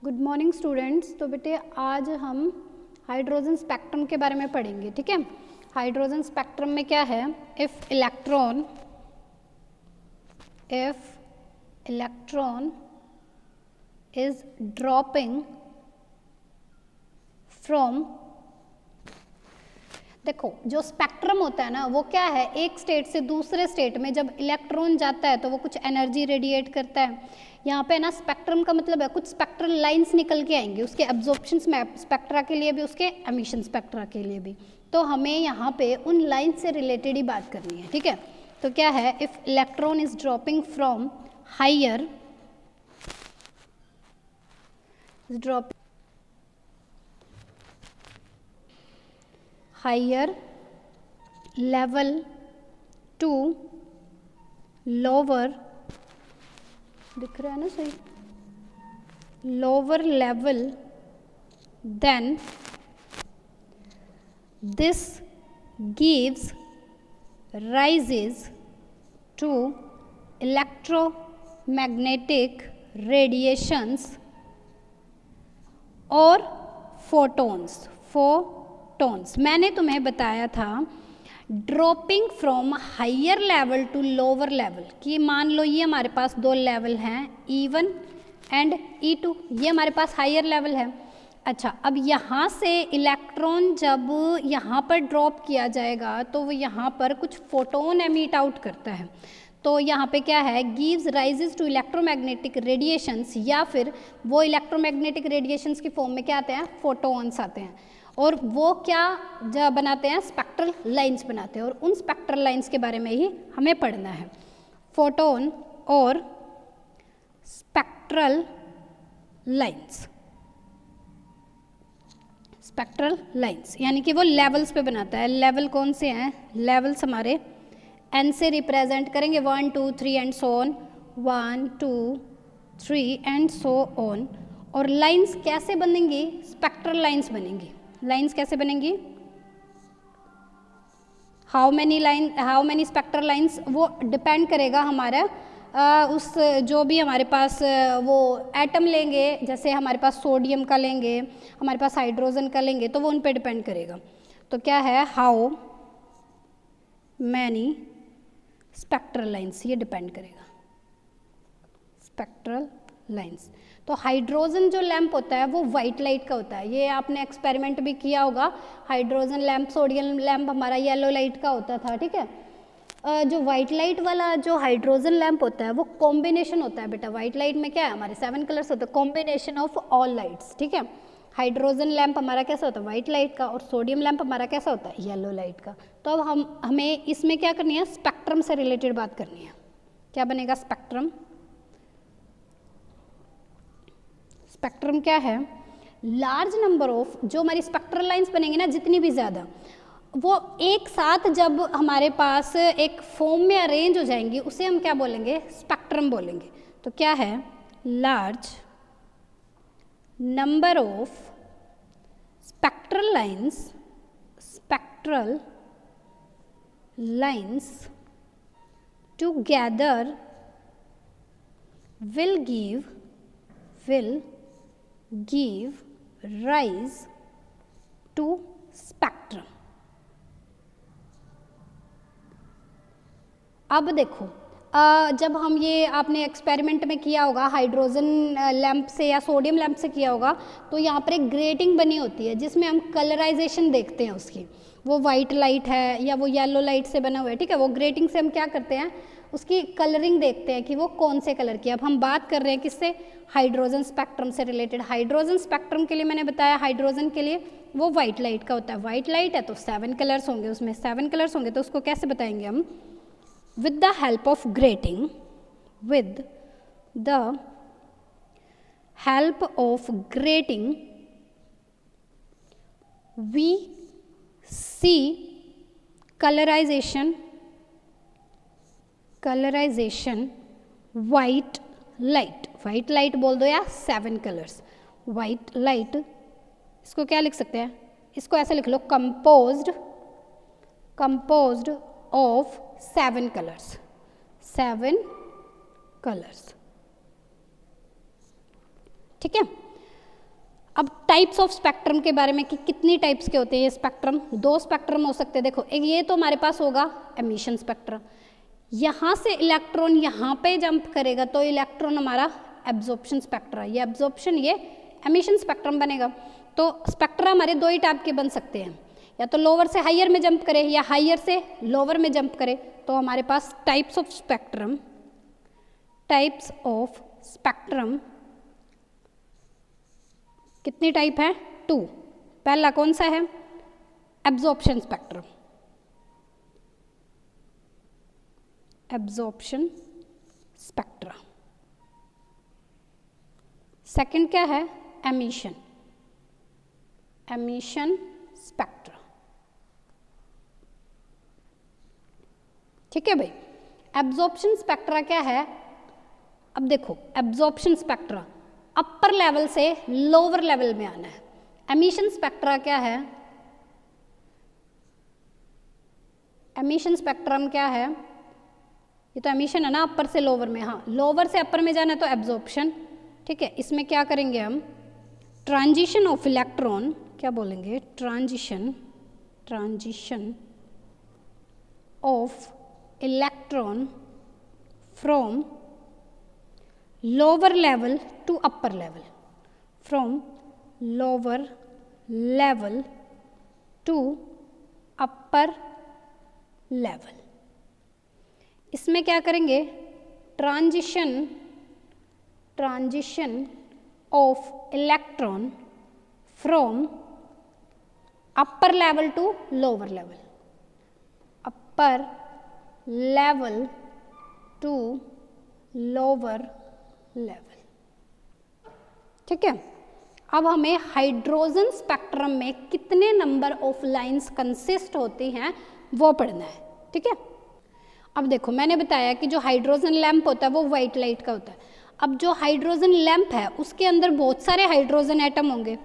Good morning students. तो बेटे आज हम हाइड्रोजन स्पेक्ट्रम के बारे में पढ़ेंगे, ठीक है। हाइड्रोजन स्पेक्ट्रम में क्या है, if electron is dropping from, देखो जो स्पेक्ट्रम होता है ना वो क्या है, एक स्टेट से दूसरे स्टेट में जब इलेक्ट्रॉन जाता है तो वो कुछ एनर्जी रेडिएट करता है। यहाँ पे ना स्पेक्ट्रम का मतलब है कुछ स्पेक्ट्रल लाइंस निकल के आएंगे, उसके एब्जॉर्प्शन स्पेक्ट्रा के लिए भी, उसके एमिशन स्पेक्ट्रा के लिए भी। तो हमें यहाँ पे उन लाइंस से रिलेटेड ही बात करनी है, ठीक है। तो क्या है, if electron is dropping from higher level to lower, दिख रहा है ना सही, lower level, then this gives rises to electromagnetic radiations और फोटॉन्स। मैंने तुम्हें बताया था dropping from higher level to lower level कि मान लो ये हमारे पास दो लेवल हैं E1 एंड E2, ये हमारे पास हायर लेवल है। अच्छा, अब यहाँ से इलेक्ट्रॉन जब यहाँ पर ड्रॉप किया जाएगा तो वो यहाँ पर कुछ फोटोन एमिट आउट करता है। तो यहाँ पे क्या है, gives rises to electromagnetic radiations, या फिर वो इलेक्ट्रोमैग्नेटिक रेडिएशंस की फॉर्म में क्या आते हैं, फोटोन्स आते हैं। और वो क्या बनाते हैं, स्पेक्ट्रल लाइंस बनाते हैं, और उन स्पेक्ट्रल लाइंस के बारे में ही हमें पढ़ना है। फोटोन और स्पेक्ट्रल लाइंस यानी कि वो लेवल्स पे बनाता है। लेवल कौन से हैं, लेवल्स हमारे N से रिप्रेजेंट करेंगे, 1 2 3 and so on, 1 2 3 and so on. और लाइंस कैसे बनेंगी, स्पेक्ट्रल लाइंस बनेंगी। लाइंस कैसे बनेंगी, हाउ मेनी स्पेक्ट्रल लाइंस, वो डिपेंड करेगा हमारा उस जो भी हमारे पास वो एटम लेंगे, जैसे हमारे पास सोडियम का लेंगे, हमारे पास हाइड्रोजन का लेंगे, तो वो उन पे डिपेंड करेगा। तो क्या है, हाउ मैनी स्पेक्ट्रल लाइंस, ये डिपेंड करेगा स्पेक्ट्रल लाइंस। तो हाइड्रोजन जो लैंप होता है वो वाइट लाइट का होता है, ये आपने एक्सपेरिमेंट भी किया होगा। हाइड्रोजन लैंप, सोडियम लैंप हमारा येलो लाइट का होता था, ठीक है। जो वाइट लाइट वाला जो हाइड्रोजन लैंप होता है वो कॉम्बिनेशन होता है बेटा। वाइट लाइट में क्या है, हमारे 7 कलर्स होते हैं, कॉम्बिनेशन ऑफ ऑल लाइट्स, ठीक है। हाइड्रोजन लैंप हमारा कैसा होता है, वाइट लाइट का, और सोडियम लैंप हमारा कैसा होता है, येलो लाइट का। तो अब हमें इसमें क्या करनी है, स्पेक्ट्रम से रिलेटेड बात करनी है। क्या बनेगा स्पेक्ट्रम, स्पेक्ट्रम क्या है, लार्ज नंबर ऑफ, जो हमारी स्पेक्ट्रल लाइंस बनेंगी ना जितनी भी ज़्यादा, वो एक साथ जब हमारे पास एक फॉर्म में अरेंज हो जाएंगी उसे हम क्या बोलेंगे, स्पेक्ट्रम बोलेंगे। तो क्या है, large number of spectral lines together will give rise to spectrum। अब देखो जब हम ये आपने एक्सपेरिमेंट में किया होगा हाइड्रोजन लैंप से या सोडियम लैंप से किया होगा, तो यहाँ पर एक ग्रेटिंग बनी होती है जिसमें हम कलराइजेशन देखते हैं उसकी, वो वाइट लाइट है या वो येलो लाइट से बना हुआ है, ठीक है। वो ग्रेटिंग से हम क्या करते हैं, उसकी कलरिंग देखते हैं कि वो कौन से कलर की। अब हम बात कर रहे हैं किससे, हाइड्रोजन स्पेक्ट्रम से रिलेटेड। हाइड्रोजन स्पेक्ट्रम के लिए मैंने बताया, हाइड्रोजन के लिए वो वाइट लाइट का होता है। वाइट लाइट है तो 7 कलर्स होंगे, उसमें 7 कलर्स होंगे, तो उसको कैसे बताएंगे हम, with the help of grating, we see colorization white light बोल दो या 7 कलर्स white light। इसको क्या लिख सकते हैं, इसको ऐसे लिख लो, composed of 7 colors, 7 colors, ठीक है। अब टाइप्स ऑफ स्पेक्ट्रम के बारे में कि कितनी टाइप्स के होते हैं ये स्पेक्ट्रम, 2 स्पेक्ट्रम हो सकते हैं। देखो एक ये तो हमारे पास होगा एमिशन स्पेक्ट्रम, यहाँ से इलेक्ट्रॉन यहाँ पे जंप करेगा तो इलेक्ट्रॉन हमारा एब्जॉर्प्शन स्पेक्ट्रा, ये एब्जॉर्प्शन ये एमिशन स्पेक्ट्रम बनेगा। तो स्पेक्ट्रा हमारे 2 ही टाइप के बन सकते हैं, या तो लोअर से हायर में जंप करे या हायर से लोअर में जंप करे। तो हमारे पास टाइप्स ऑफ स्पेक्ट्रम कितनी टाइप है? 2। पहला कौन सा है? Absorption spectrum, absorption spectra. Second क्या है? Emission, emission spectra. ठीक है भाई। एब्जॉर्प्शन स्पेक्ट्रा क्या है? अब देखो एब्जॉर्प्शन स्पेक्ट्रा अपर लेवल से लोअर लेवल में आना है। एमिशन स्पेक्ट्रा क्या है? एमिशन स्पेक्ट्रम क्या है? ये तो एमिशन है ना, अपर से लोअर में। हाँ, लोअर से अपर में जाना है तो एब्जॉर्प्शन। ठीक है, इसमें क्या करेंगे हम? ट्रांजिशन ऑफ इलेक्ट्रॉन, क्या बोलेंगे? Transition of electron from lower level to upper level, from lower level to upper level. इसमें क्या करेंगे? Transition of electron from upper level to lower level, upper level to lower level. ठीक है, अब हमें hydrogen spectrum में कितने number of lines consist होती हैं वो पढ़ना है। ठीक है, अब देखो मैंने बताया कि जो हाइड्रोजन लैंप होता है वो वाइट लाइट का होता है। अब जो हाइड्रोजन लैंप है उसके अंदर बहुत सारे हाइड्रोजन एटम होंगे,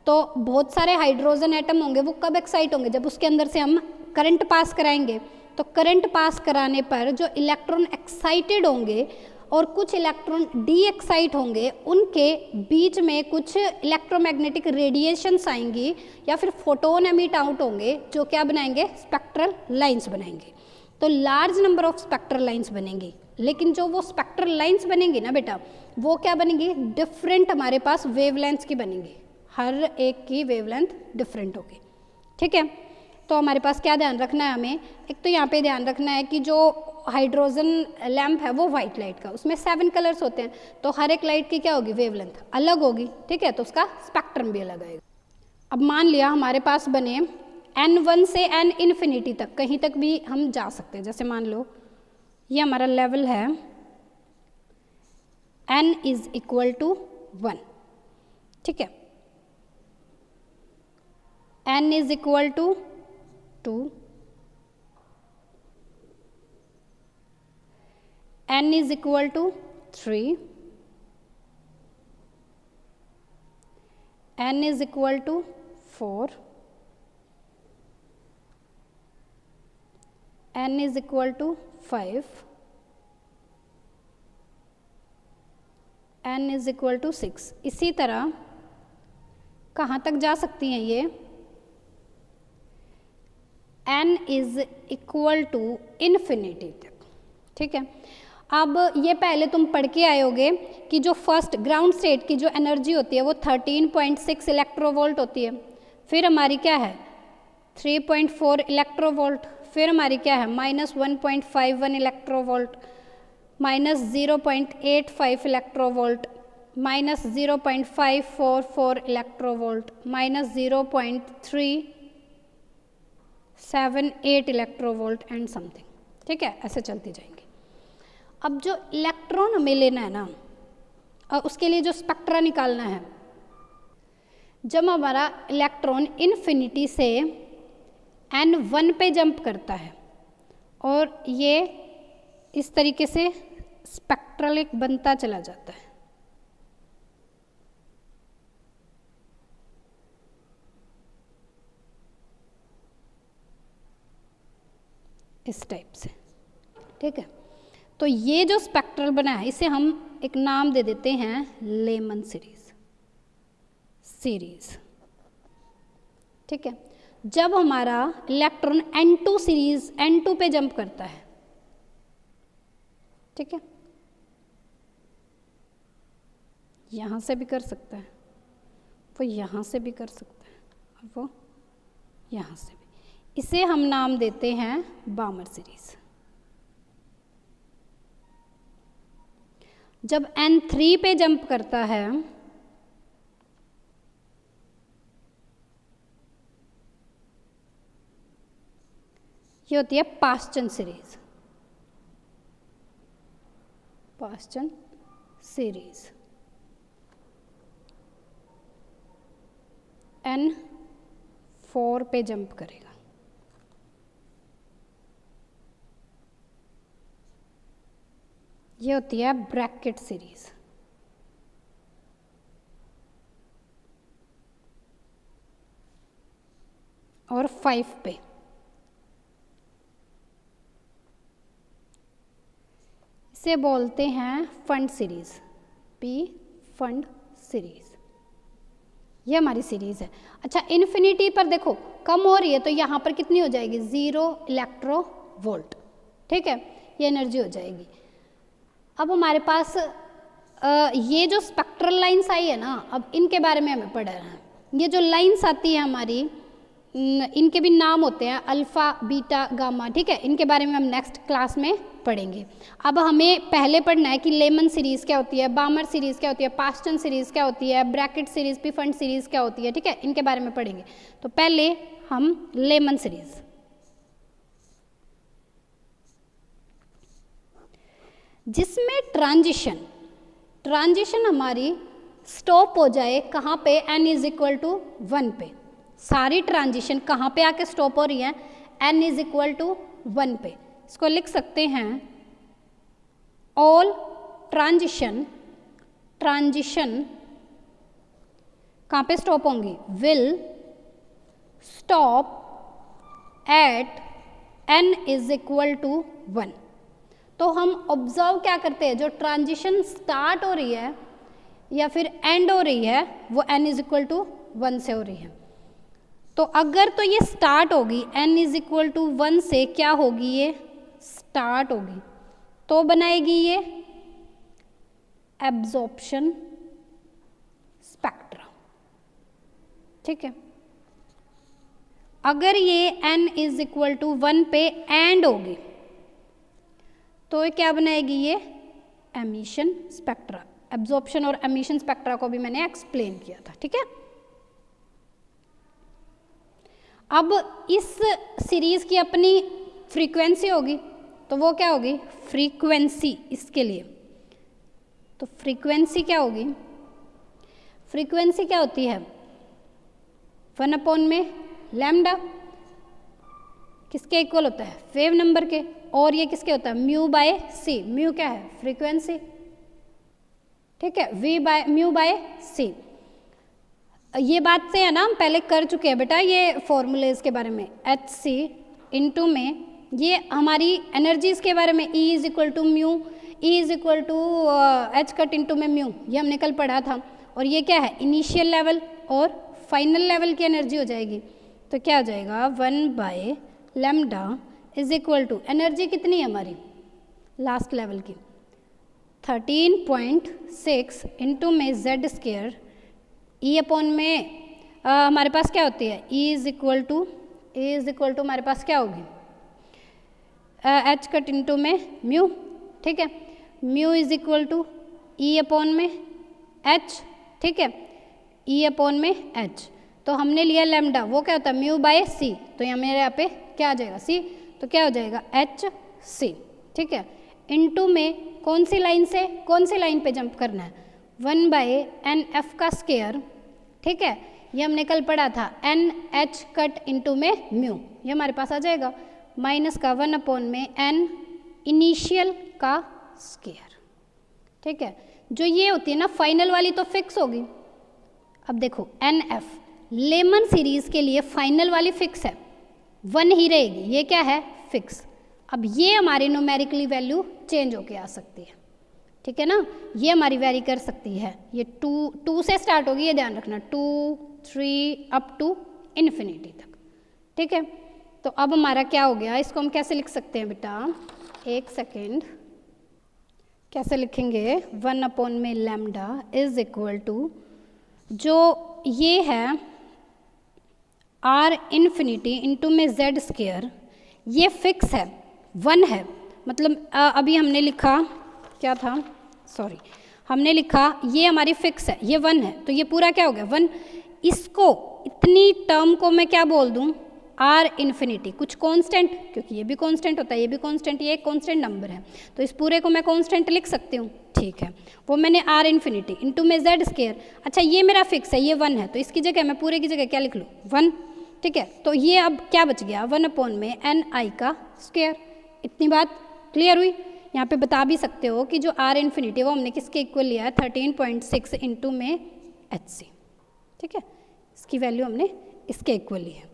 तो बहुत सारे हाइड्रोजन एटम होंगे, वो कब एक्साइट होंगे? जब उसके अंदर से हम करंट पास कराएंगे। तो करंट पास कराने पर जो इलेक्ट्रॉन एक्साइटेड होंगे और कुछ इलेक्ट्रॉन डी एक्साइट होंगे, उनके बीच में कुछ इलेक्ट्रोमैग्नेटिक रेडिएशंस आएंगी या फिर फोटोन एमिट आउट होंगे, जो क्या बनाएंगे? स्पेक्ट्रल लाइंस बनाएंगे। तो large number of spectral lines बनेंगी, लेकिन जो वो स्पेक्ट्रल लाइंस बनेंगी ना बेटा, वो क्या बनेंगी? डिफरेंट हमारे पास वेवलेंथ्स की बनेंगी, हर एक की वेवलेंथ डिफरेंट होगी। ठीक है, तो हमारे पास क्या ध्यान रखना है हमें? एक तो यहाँ पे ध्यान रखना है कि जो हाइड्रोजन लैंप है वो वाइट लाइट का, उसमें 7 कलर्स होते हैं, तो हर एक लाइट की क्या होगी? वेवलेंथ अलग होगी। ठीक है, तो उसका स्पेक्ट्रम भी अलग आएगा। अब मान लिया हमारे पास बने N1 से N इन्फिनिटी तक, कहीं तक भी हम जा सकते हैं। जैसे मान लो ये हमारा लेवल है N इज इक्वल टू 1। ठीक है, N is equal to 2, N is equal to 3, N is equal to 4, N is equal to 5, N is equal to 6। इसी तरह कहाँ तक जा सकती हैं ये? N is equal to infinity तक। ठीक है, अब ये पहले तुम पढ़ के आए होगे कि जो फर्स्ट ग्राउंड स्टेट की जो एनर्जी होती है वो 13.6 इलेक्ट्रोवोल्ट होती है, फिर हमारी क्या है 3.4 इलेक्ट्रोवोल्ट, फिर हमारी क्या है -1.51 electronvolt, -0.85 electronvolt, -0.544 electronvolt, -0.378 electronvolt and something. ठीक है, ऐसे चलती जाएंगे। अब जो इलेक्ट्रॉन हमें लेना है ना, और उसके लिए जो स्पेक्ट्रा निकालना है, जब हमारा इलेक्ट्रॉन इन्फिनिटी से N1 पे जंप करता है और ये इस तरीके से स्पेक्ट्रल एक बनता चला जाता है, इस टाइप से। ठीक है, तो ये जो स्पेक्ट्रल बना है इसे हम एक नाम दे देते हैं लेमन सीरीज। सीरीज। ठीक है, जब हमारा इलेक्ट्रॉन N2 सीरीज N2 पे जंप करता है, ठीक है, यहाँ से भी कर सकता है, वो यहाँ से भी कर सकता है, और वो यहाँ से भी, इसे हम नाम देते हैं बामर सीरीज। जब N3 पे जंप करता है, ये होती है Paschen series, Paschen series. N4 पे जंप करेगा, ये होती है ब्रैकेट सीरीज। और 5 पे इसे बोलते हैं fund series, P fund series. ये हमारी सीरीज है। अच्छा, इन्फिनिटी पर देखो कम हो रही है तो यहाँ पर कितनी हो जाएगी, 0 इलेक्ट्रोवोल्ट। ठीक है, ये एनर्जी हो जाएगी। अब हमारे पास ये जो स्पेक्ट्रल लाइंस आई है ना, अब इनके बारे में हमें पढ़ना है। ये जो लाइंस आती है हमारी, इनके भी नाम होते हैं अल्फा, बीटा, गामा। ठीक है, इनके बारे में हम नेक्स्ट क्लास में पढ़ेंगे। अब हमें पहले पढ़ना है कि लेमन सीरीज क्या होती है, बामर सीरीज क्या होती है, पास्टन सीरीज क्या होती है, Brackett series, P fund series क्या होती है। ठीक है, इनके बारे में पढ़ेंगे। तो पहले हम लेमन सीरीज, जिसमें ट्रांजिशन हमारी स्टॉप हो जाए कहाँ पे, n इज इक्वल टू 1 पे। सारी ट्रांजिशन कहाँ पे आके स्टॉप हो रही है, n इज इक्वल टू 1 पे। इसको लिख सकते हैं ऑल ट्रांजिशन कहाँ पे स्टॉप होंगी, will stop at n is equal to 1। तो हम ऑब्जर्व क्या करते हैं, जो ट्रांजिशन स्टार्ट हो रही है या फिर एंड हो रही है वो n इज इक्वल टू 1 से हो रही है। तो अगर तो ये स्टार्ट होगी n इज इक्वल टू 1 से, क्या होगी, ये स्टार्ट होगी तो बनाएगी ये एब्जॉर्प्शन स्पेक्ट्रा। ठीक है, अगर ये n इज इक्वल टू 1 पे एंड होगी तो ये क्या बनाएगी, ये एमिशन स्पेक्ट्रा। एब्जॉर्प्शन और एमिशन स्पेक्ट्रा को भी मैंने एक्सप्लेन किया था। ठीक है, अब इस सीरीज की अपनी फ्रीक्वेंसी होगी, तो वो क्या होगी, फ्रीक्वेंसी। इसके लिए तो फ्रीक्वेंसी क्या होगी, फ्रीक्वेंसी क्या होती है, 1 में लैम्डा, किसके इक्वल होता है, वेव नंबर के। और ये किसके होता है, म्यू बाय सी। म्यू क्या है, फ्रीक्वेंसी। ठीक है, वी बाय म्यू बाय सी। ये बात से है ना, हम पहले कर चुके हैं बेटा ये फॉर्मूलेज के बारे में। एच सी इंटू में ये हमारी एनर्जीज के बारे में, E is equal to mu, E is equal to H cut into में म्यू, ये हमने कल पढ़ा था। और ये क्या है, इनिशियल लेवल और फाइनल लेवल की एनर्जी हो जाएगी। तो क्या हो जाएगा, 1 by lambda is equal to, energy कितनी है हमारी लास्ट लेवल की, 13.6 इंटू में जेड स्क्वायर, ई अपॉन में हमारे पास क्या होती है, ई इज इक्वल टू हमारे पास क्या होगी, एच कट इंटू में म्यू। ठीक है, mu is equal to E upon में एच। ठीक है, ई अपॉन में एच। तो हमने लिया लैम्डा, वो क्या होता है, म्यू बाय सी। तो यहाँ मेरे यहाँ पे क्या आ जाएगा, सी। तो क्या हो जाएगा, एच सी। ठीक है, इंटू में कौन सी लाइन से कौन सी लाइन पे जंप करना है, 1 बाय एन एफ का स्क्वायर। ठीक है, ये हमने कल पढ़ा था, एन एच कट इंटू में म्यू, ये हमारे पास आ जाएगा, माइनस का 1 अपॉन में एन इनिशियल का स्क्वायर। ठीक है, जो ये होती है ना फाइनल वाली तो फिक्स होगी। अब देखो एन एफ लेमन सीरीज के लिए फाइनल वाली फिक्स है, 1 ही रहेगी, ये क्या है, फिक्स। अब ये हमारी न्यूमेरिकली वैल्यू चेंज होके आ सकती है। ठीक है ना, ये हमारी वेरी कर सकती है, ये 2 से स्टार्ट होगी, ये ध्यान रखना, 2 3 अप टू इन्फिनिटी तक। ठीक है, तो अब हमारा क्या हो गया, इसको हम कैसे लिख सकते हैं बेटा, एक सेकेंड, कैसे लिखेंगे, 1 में लैम्डा इज इक्वल टू, जो ये है आर इन्फिनिटी इंटू में जेड स्क्वायर, ये फिक्स है, 1 है, मतलब अभी हमने लिखा क्या था, सॉरी, हमने लिखा ये हमारी फिक्स है, ये 1 है, तो ये पूरा क्या हो गया 1, इसको इतनी टर्म को मैं क्या बोल दूं, आर इन्फिनिटी, कुछ कांस्टेंट, क्योंकि ये भी कांस्टेंट होता है, ये भी कांस्टेंट, ये एक कांस्टेंट नंबर है, तो इस पूरे को मैं कांस्टेंट लिख सकती हूँ। ठीक है, वो मैंने आर इन्फिनिटी इंटू में जेड स्क्वायर, अच्छा ये मेरा फिक्स है, ये 1 है, तो इसकी जगह मैं पूरे की जगह क्या लिख लूँ 1। ठीक है, तो ये अब क्या बच गया, 1 में एन आई का स्क्वायर। इतनी बात क्लियर हुई। यहाँ पे बता भी सकते हो कि जो आर इन्फिनिटी वो हमने किसके इक्वल लिया है, 13.6 इंटू में एच सी। ठीक है, इसकी वैल्यू हमने इसके इक्वल ली है।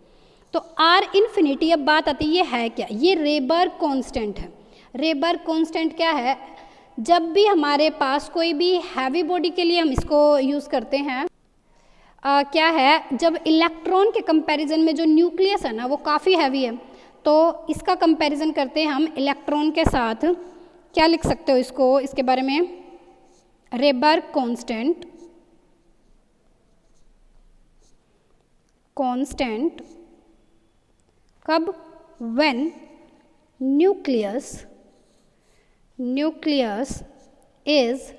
तो आर इन्फिनिटी, अब बात आती है ये है क्या, ये रेबर कांस्टेंट है। रेबर कांस्टेंट क्या है, जब भी हमारे पास कोई भी हैवी बॉडी के लिए हम इसको यूज़ करते हैं, क्या है, जब इलेक्ट्रॉन के कंपैरिजन में जो न्यूक्लियस है ना वो काफ़ी हैवी है, तो इसका कंपैरिजन करते हैं हम इलेक्ट्रॉन के साथ, क्या लिख सकते हो इसको, इसके बारे में, रेबर कांस्टेंट, कांस्टेंट कब, when nucleus is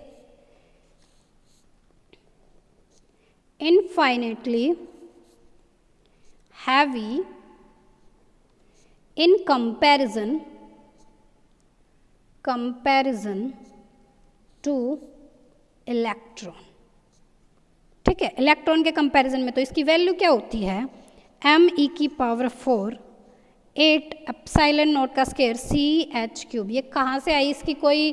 infinitely heavy in comparison to electron। ठीक है, इलेक्ट्रॉन के कंपैरिजन में, तो इसकी वैल्यू क्या होती है, me⁴ 8 एप्सिलॉन नॉट का स्क्वायर CH3। ये कहाँ से आई, इसकी कोई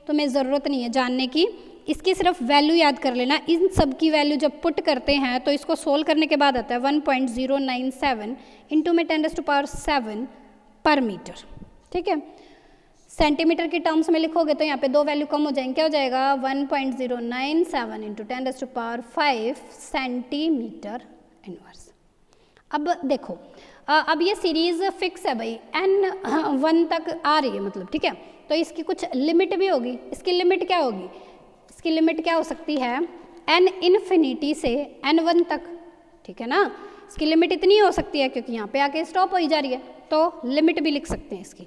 तुम्हें ज़रूरत नहीं है जानने की, इसकी सिर्फ वैल्यू याद कर लेना। इन सब की वैल्यू जब पुट करते हैं तो इसको सोल्व करने के बाद आता है 1.097 इंटू में 10⁻7 पर मीटर। ठीक है, सेंटीमीटर की टर्म्स में लिखोगे तो यहाँ पे 2 वैल्यू कम हो जाएंगे, क्या हो जाएगा 1.097 इंटू 10⁵ सेंटीमीटर इनवर्स। अब देखो, अब ये सीरीज फिक्स है भाई, n1 तक आ रही है मतलब, ठीक है, तो इसकी कुछ लिमिट भी होगी। इसकी लिमिट क्या होगी, इसकी लिमिट क्या हो सकती है, n इन्फिनिटी से n1 तक। ठीक है ना, इसकी लिमिट इतनी हो सकती है क्योंकि यहाँ पे आके स्टॉप हो ही जा रही है, तो लिमिट भी लिख सकते हैं इसकी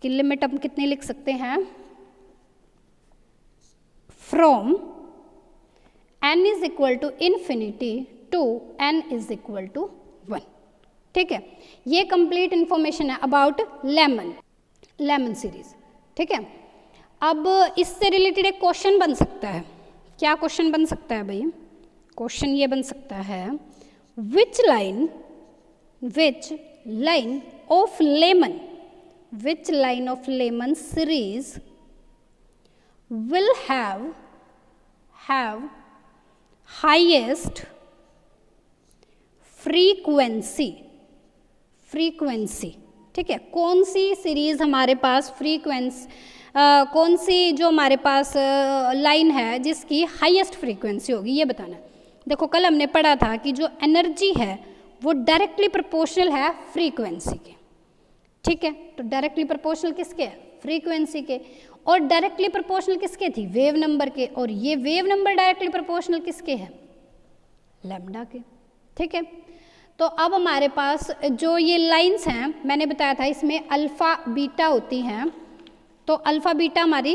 लिमिट हम कितनी लिख सकते हैं, from n is equal to infinity to n is equal to 1। ठीक है, ये कंप्लीट इंफॉर्मेशन है अबाउट लेमन सीरीज। ठीक है, अब इससे रिलेटेड एक क्वेश्चन बन सकता है। क्या क्वेश्चन बन सकता है भाई, क्वेश्चन ये बन सकता है, which line of Lyman series will have highest frequency. ठीक है, कौन सी सीरीज हमारे पास कौन सी जो हमारे पास लाइन है जिसकी हाईएस्ट फ्रीक्वेंसी होगी, ये बताना है। देखो, कल हमने पढ़ा था कि जो एनर्जी है वो डायरेक्टली प्रोपोर्शनल है फ्रीक्वेंसी के। ठीक है, तो डायरेक्टली प्रोपोर्शनल किसके है, फ्रीक्वेंसी के, और डायरेक्टली प्रोपोर्शनल किसके थी, वेव नंबर के, और ये वेव नंबर डायरेक्टली प्रोपोर्शनल किसके है, लैम्डा के। ठीक है, तो अब हमारे पास जो ये लाइंस हैं, मैंने बताया था इसमें अल्फ़ा बीटा होती हैं, तो अल्फ़ा बीटा हमारी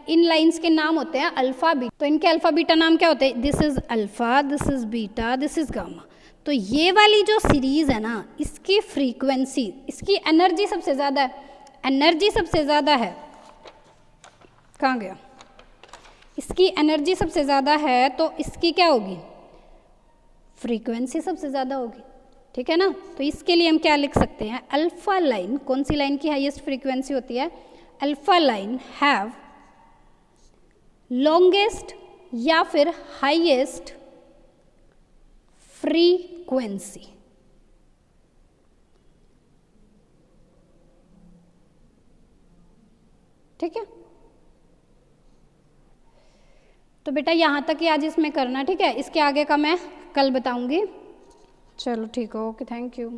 इन लाइंस के नाम होते हैं अल्फ़ा बीटा। तो इनके अल्फ़ा बीटा नाम क्या होते हैं, this is alpha, this is beta, this is gamma. तो ये वाली जो सीरीज़ है ना, इसकी फ्रीक्वेंसी, इसकी एनर्जी सबसे ज़्यादा है, कहाँ गया, इसकी एनर्जी सबसे ज़्यादा है, तो इसकी क्या होगी, फ्रीक्वेंसी सबसे ज़्यादा होगी। ठीक है ना, तो इसके लिए हम क्या लिख सकते हैं, अल्फ़ा लाइन, कौन सी लाइन की हाईएस्ट फ्रीक्वेंसी होती है, अल्फ़ा लाइन हैव लॉन्गेस्ट या फिर हाईएस्ट फ्रीक्वेंसी। ठीक है, तो बेटा यहाँ तक ही आज इसमें करना, ठीक है। इसके आगे का मैं कल बताऊँगी। चलो ठीक है, ओके, थैंक यू।